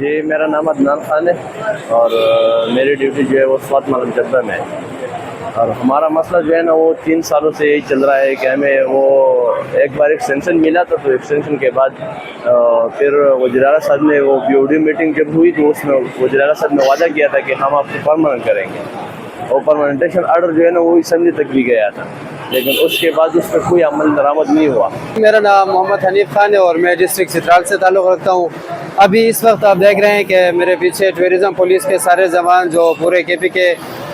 جی میرا نام عدنان خان ہے اور میری ڈیوٹی جو ہے وہ سوات ملک جدہ میں ہے، اور ہمارا مسئلہ جو ہے نا وہ 3 سالوں سے یہی چل رہا ہے کہ ہمیں وہ ایک بار ایکسٹینشن ملا تھا، تو ایکسٹینشن کے بعد پھر وزیر اعلیٰ صاحب نے وہ بی او ڈی میٹنگ جب ہوئی تو اس میں وزیر اعلیٰ صاحب نے وعدہ کیا تھا کہ ہم آپ کو پرماننٹ کریں گے، اور پرماننٹیشن آرڈر جو ہے نا وہ اسمبلی تک بھی گیا تھا، لیکن اس کے بعد اس پہ کوئی عمل درآمد نہیں ہوا۔ میرا نام محمد حنیف خان ہے اور میں ڈسٹرکٹ چترال سے تعلق رکھتا ہوں۔ ابھی اس وقت آپ دیکھ رہے ہیں کہ میرے پیچھے ٹورزم پولیس کے سارے جوان جو پورے کے پی کے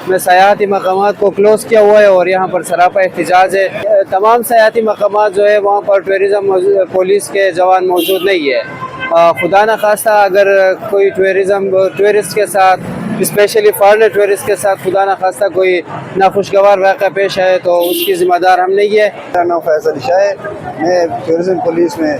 میں سیاحتی مقامات کو کلوز کیا ہوا ہے اور یہاں پر سراپا احتجاج ہے۔ تمام سیاحتی مقامات جو ہے وہاں پر ٹورزم پولیس کے جوان موجود نہیں ہے۔ خدا نخواستہ اگر کوئی ٹورسٹ کے ساتھ اسپیشلی فارنر ٹورسٹ کے ساتھ خدا نخواستہ کوئی ناخوشگوار واقعہ پیش آئے تو اس کی ذمہ دار ہم نہیں ہے۔ میرا نام فیصل علی شاہ ہے، میں ٹورزم پولیس میں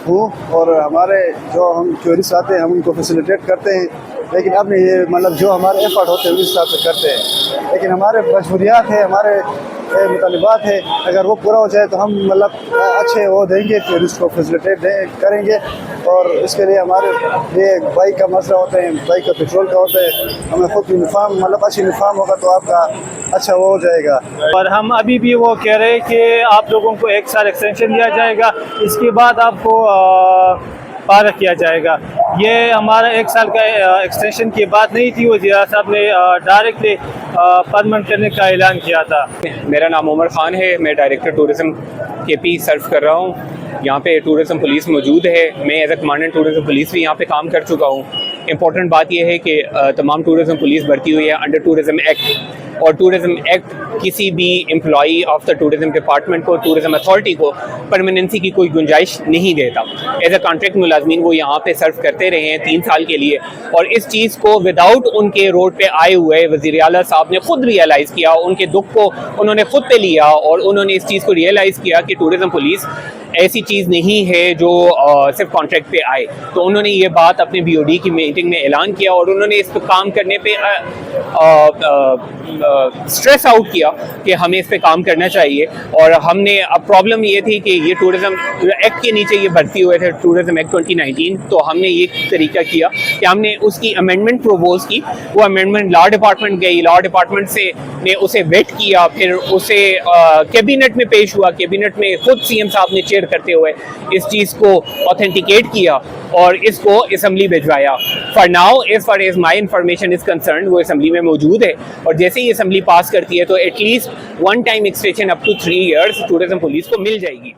ہوں اور ہمارے جو ہم ٹورسٹ آتے ہیں ہم ان کو فیسیلیٹیٹ کرتے ہیں، لیکن اب یہ مطلب جو ہمارے ایفرٹ ہوتے ہیں اس حساب سے کرتے ہیں، لیکن ہمارے مجبوریات ہیں، ہمارے مطالبات ہیں، اگر وہ پورا ہو جائے تو ہم مطلب اچھے وہ دیں گے، ٹورسٹ کو فیسیلیٹیٹ کریں گے، اور اس کے لیے ہمارے یہ بائک کا مسئلہ ہوتا ہے، بائک کا پیٹرول کا ہوتا ہے، ہمیں خود یونیفارم مطلب اچھی یونیفارم ہوگا تو آپ کا اچھا وہ ہو جائے گا۔ اور ہم ابھی بھی وہ کہہ رہے ہیں کہ آپ لوگوں کو 1 سال ایکسٹینشن دیا جائے گا، اس کے بعد آپ کو پارک کیا جائے گا۔ یہ ہمارا 1 سال کا ایکسٹینشن کی بات نہیں تھی، وزیر صاحب نے ڈائریکٹلی پرماننٹ کرنے کا اعلان کیا تھا۔ میرا نام عمر خان ہے، میں ڈائریکٹر ٹورزم کے پی سرو کر رہا ہوں۔ یہاں پہ ٹورزم پولیس موجود ہے، میں as a commandant tourism police بھی یہاں پہ کام کر چکا ہوں۔ امپورٹنٹ بات یہ ہے کہ تمام ٹورزم پولیس بھرتی ہوئی ہے انڈر ٹورزم ایکٹ، اور ٹورزم ایکٹ کسی بھی employee of the tourism department کو، ٹورزم اتھارٹی کو پرماننسی کی کوئی گنجائش نہیں دیتا۔ ایز اے کانٹریکٹ ملازمین وہ یہاں پہ سرو کرتے رہے ہیں 3 سال کے لیے، اور اس چیز کو وداؤٹ ان کے روڈ پہ آئے ہوئے وزیر اعلیٰ صاحب نے خود ریئلائز کیا، ان کے دکھ کو انہوں نے خود پہ لیا، اور انہوں نے اس چیز کو ریئلائز کیا کہ ٹورزم پولیس ایسی چیز نہیں ہے جو صرف کانٹریکٹ پہ آئے۔ تو انہوں نے یہ بات اپنے بی او ڈی کی میٹنگ میں اعلان کیا، اور انہوں نے اس پہ کام کرنے پہ اسٹریس آؤٹ کیا کہ ہمیں اس پہ کام کرنا چاہیے۔ اور ہم نے اب پرابلم یہ تھی کہ یہ ٹورزم ایکٹ کے نیچے یہ بھرتی ہوئے تھے، ٹورزم ایکٹ 2019، تو ہم نے یہ طریقہ کیا کہ ہم نے اس کی امینڈمنٹ پروپوز کی۔ وہ امینڈمنٹ لا ڈپارٹمنٹ گئی، لا ڈپارٹمنٹ سے نے اسے ویٹ کیا، پھر اسے کیبنٹ میں پیش ہوا، کیبنٹ میں خود سی ایم صاحب نے چیئر کرتے ہوئے اس چیز کو آتھینٹیکیٹ کیا اور اس کو اسمبلی بھجوایا۔ For now as far as my information is concerned وہ اسمبلی میں موجود ہے، اور جیسے ہی اسمبلی پاس کرتی ہے تو at least 1 time extension up to 3 years tourism police کو مل جائے گی۔